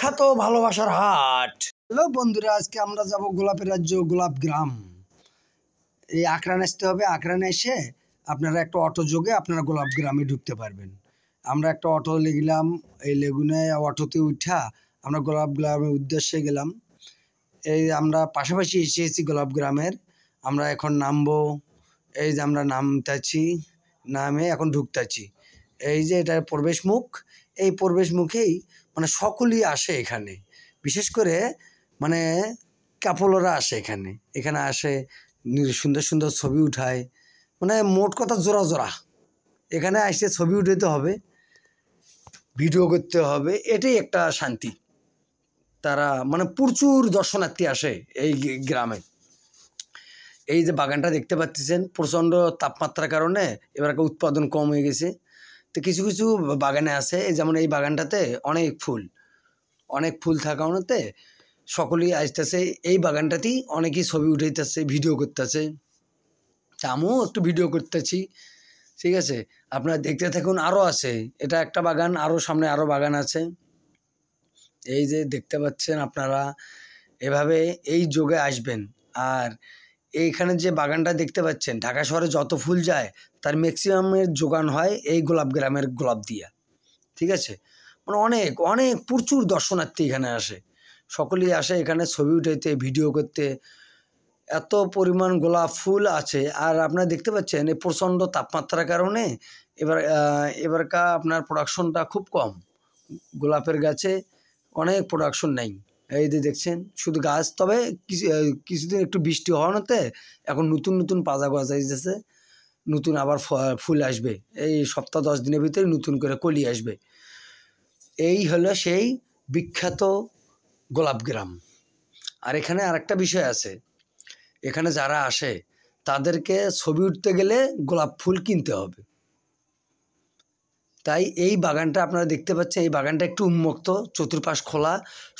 বিখ্যাত ভালোবাসার হাট। হ্যালো বন্ধুরা, আজকে আমরা যাব গোলাপের রাজ্য গোলাপ গ্রাম। এই আকরানে আসতে হবে। আকরানে এসে আপনারা একটা অটো যোগে আপনারা গোলাপ গ্রামে ঢুকতে পারবেন। আমরা একটা অটো লিখলাম, এই লেগুনে অটোতে উঠা আমরা গোলাপ গ্রামের উদ্দেশ্যে গেলাম। এই আমরা পাশাপাশি এসেছি গোলাপ গ্রামের। আমরা এখন নামবো। এই যে আমরা নামতেছি, নামে এখন ঢুকতেছি। এই যে এটা প্রবেশ মুখ। এই প্রবেশ মুখেই মানে সকলেই আসে এখানে, বিশেষ করে মানে কাপলরা আসে এখানে। এখানে আসে সুন্দর সুন্দর ছবি উঠায়, মানে মোট কথা জোড়া জোড়া এখানে আসে ছবি উঠাতে হবে, ভিডিও করতে হবে, এটাই একটা শান্তি। তারা মানে প্রচুর দর্শনার্থী আসে এই গ্রামে। এই যে বাগানটা দেখতে পাচ্ছেন, প্রচণ্ড তাপমাত্রার কারণে এবার উৎপাদন কম হয়ে গেছে। তো কিছু কিছু বাগানে আছে, যেমন এই বাগানটাতে অনেক ফুল থাকাতে সকলেই আসতেছে। এই বাগানটাতেই অনেকেই ছবি উঠাইতেছে, ভিডিও করতেছে। তা আমিও একটু ভিডিও করতেছি, ঠিক আছে। আপনারা দেখতে থাকুন। আরও আছে, এটা একটা বাগান, আরও সামনে আরও বাগান আছে। এই যে দেখতে পাচ্ছেন আপনারা, এভাবে এই যোগে আসবেন। আর এইখানে যে বাগানটা দেখতে পাচ্ছেন, ঢাকা শহরে যত ফুল যায় তার ম্যাক্সিমামের যোগান হয় এই গোলাপ গ্রামের গোলাপ দিয়া, ঠিক আছে। মানে অনেক অনেক প্রচুর দর্শনার্থী এখানে আসে, সকলেই আসে এখানে ছবি উঠাইতে, ভিডিও করতে। এত পরিমাণ গোলাপ ফুল আছে। আর আপনারা দেখতে পাচ্ছেন এই প্রচণ্ড তাপমাত্রার কারণে এবারকার আপনার প্রোডাকশনটা খুব কম। গোলাপের গাছে অনেক প্রোডাকশন নেই। এই যে দেখছেন শুধু গাছ। তবে কিছুদিন একটু বৃষ্টি হওয়াতে এখন নতুন নতুন পাতা গজাইতেছে, নতুন আবার ফুল আসবে। এই সপ্তাহ 10 দিনের ভিতরে নতুন করে কলি আসবে। এই হলো সেই বিখ্যাত গোলাপ গ্রাম। আর এখানে আরেকটা বিষয় আছে, এখানে যারা আসে তাদেরকে ছবি উঠতে গেলে গোলাপ ফুল কিনতে হবে। তাই এই বাগানটা আপনারা দেখতে পাচ্ছেন, এই বাগানটা একটু উন্মুক্ত, চতুর্পাশ খোলা,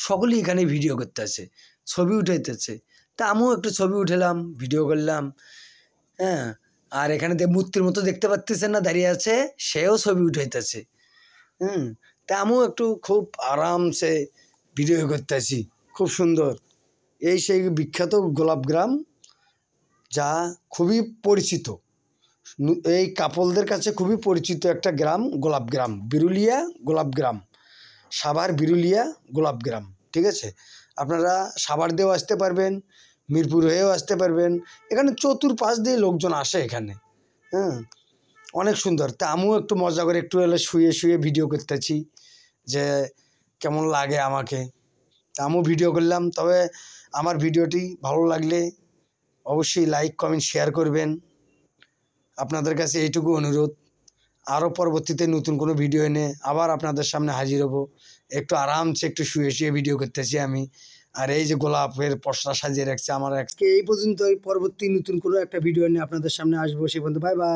সকলেই এখানে ভিডিও করতেছে, ছবি উঠাইতেছে। তা আমিও একটু ছবি উঠালাম, ভিডিও করলাম, হ্যাঁ। আর এখানে মূর্তির মতো দেখতে পাচ্ছেন না, দাঁড়িয়ে আছে, সেও ছবি উঠাইতেছে। তা আমিও একটু খুব আরামসে ভিডিও করতেছি, খুব সুন্দর। এই সেই বিখ্যাত গোলাপ গ্রাম, যা খুবই পরিচিত, এই কাপলদের কাছে খুবই পরিচিত একটা গ্রাম গোলাপ গ্রাম, বিরুলিয়া গোলাপ গ্রাম, সাভার বিরুলিয়া গোলাপ গ্রাম, ঠিক আছে। আপনারা সাভার দিয়েও আসতে পারবেন, মিরপুর হয়েও আসতে পারবেন। এখানে চতুর্পাশ দিয়ে লোকজন আসে এখানে, অনেক সুন্দর। তা আমিও একটু মজা করে একটু এলে শুয়ে শুয়ে ভিডিও করতেছি, যে কেমন লাগে আমাকে। তা আমিও ভিডিও করলাম। তবে আমার ভিডিওটি ভালো লাগলে অবশ্যই লাইক, কমেন্ট, শেয়ার করবেন। আপনাদের কাছে এইটুকু অনুরোধ। আরও পরবর্তীতে নতুন কোনো ভিডিও এনে আবার আপনাদের সামনে হাজির হব। একটু আরামসে একটু শুয়ে শুয়ে ভিডিও করতেছি আমি। আর এই যে গোলাপের পসরা সাজিয়ে রাখছে আমার। আজকে এই পর্যন্তই। পরবর্তী নতুন কোনো একটা ভিডিও নিয়ে আপনাদের সামনে আসবো। সে পর্যন্ত বাই বাই।